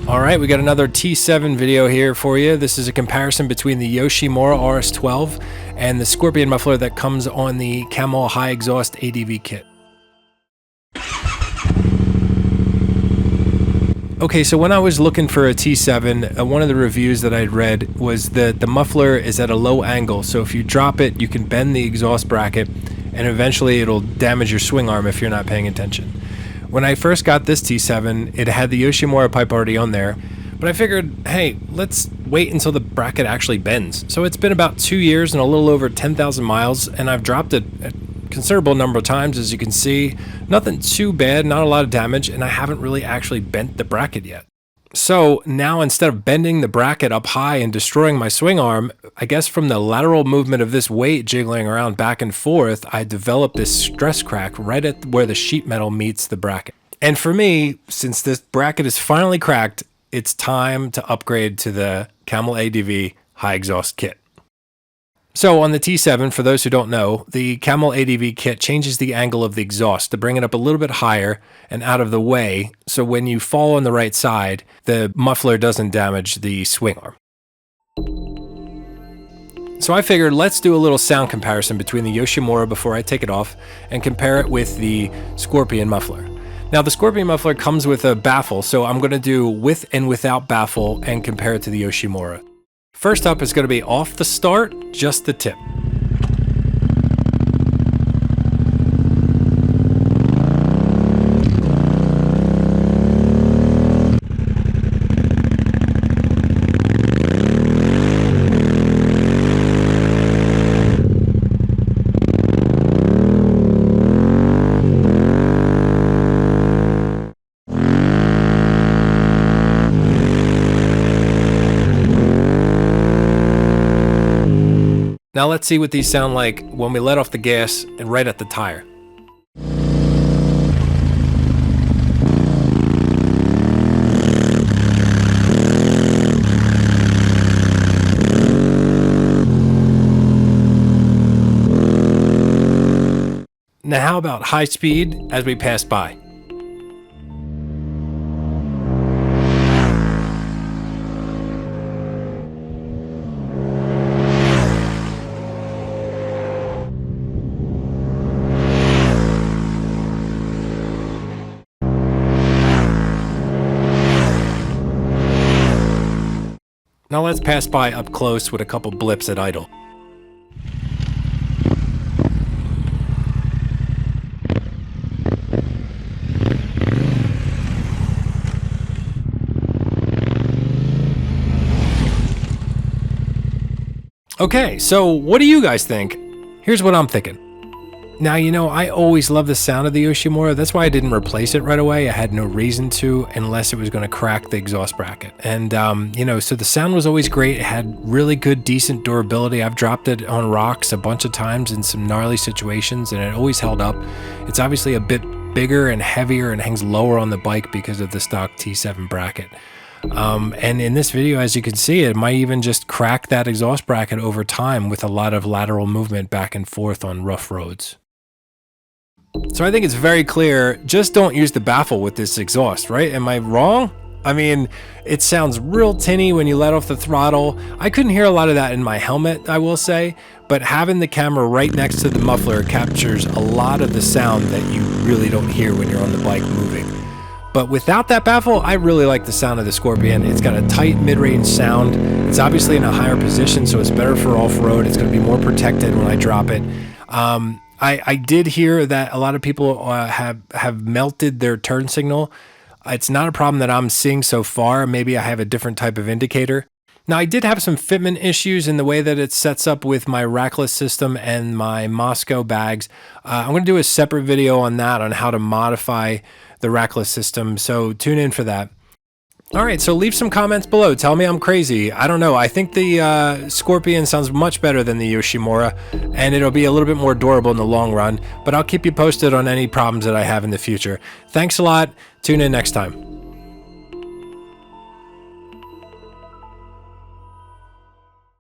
All right, we got another T7 video here for you. This is a comparison between the Yoshimura RS-12 and the Scorpion muffler that comes on the Camel high exhaust ADV kit. Okay, so when I was looking for a T7, one of the reviews that I'd read was that the muffler is at a low angle, so if you drop it, you can bend the exhaust bracket, and eventually it'll damage your swing arm if you're not paying attention. When I first got this T7, it had the Yoshimura pipe already on there, but I figured, hey, let's wait until the bracket actually bends. So it's been about 2 years and a little over 10,000 miles, and I've dropped it a considerable number of times, as you can see. Nothing too bad, not a lot of damage, and I haven't really actually bent the bracket yet. So now, instead of bending the bracket up high and destroying my swing arm, I guess from the lateral movement of this weight jiggling around back and forth, I developed this stress crack right at where the sheet metal meets the bracket. And for me, since this bracket is finally cracked, it's time to upgrade to the Camel ADV high exhaust kit. So on the T7, for those who don't know, the Camel ADV kit changes the angle of the exhaust to bring it up a little bit higher and out of the way, so when you fall on the right side, the muffler doesn't damage the swing arm. So I figured let's do a little sound comparison between the Yoshimura before I take it off and compare it with the Scorpion muffler. Now the Scorpion muffler comes with a baffle, so I'm going to do with and without baffle and compare it to the Yoshimura. First up is going to be off the start, just the tip. Now let's see what these sound like when we let off the gas and right at the tire. Now how about high speed as we pass by? Now let's pass by up close with a couple blips at idle. Okay, so what do you guys think? Here's what I'm thinking. Now, you know, I always love the sound of the Yoshimura. That's why I didn't replace it right away. I had no reason to, unless it was going to crack the exhaust bracket. And, you know, so the sound was always great. It had really good, decent durability. I've dropped it on rocks a bunch of times in some gnarly situations, and it always held up. It's obviously a bit bigger and heavier and hangs lower on the bike because of the stock T7 bracket. And in this video, as you can see, it might even just crack that exhaust bracket over time with a lot of lateral movement back and forth on rough roads. So I think it's very clear, just don't use the baffle with this exhaust, right? Am I wrong? I mean, it sounds real tinny when you let off the throttle. I couldn't hear a lot of that in my helmet, I will say, but having the camera right next to the muffler captures a lot of the sound that you really don't hear when you're on the bike moving. But without that baffle, I really like the sound of the Scorpion. It's got a tight mid-range sound. It's obviously in a higher position, so it's better for off-road. It's going to be more protected when I drop it. I did hear that a lot of people have melted their turn signal. It's not a problem that I'm seeing so far. Maybe I have a different type of indicator. Now, I did have some fitment issues in the way that it sets up with my rackless system and my Moscow bags. I'm going to do a separate video on that, on how to modify the rackless system, so tune in for that. All right, so leave some comments below. Tell me I'm crazy. I don't know. I think the Scorpion sounds much better than the Yoshimura, and it'll be a little bit more durable in the long run, but I'll keep you posted on any problems that I have in the future. Thanks a lot. Tune in next time.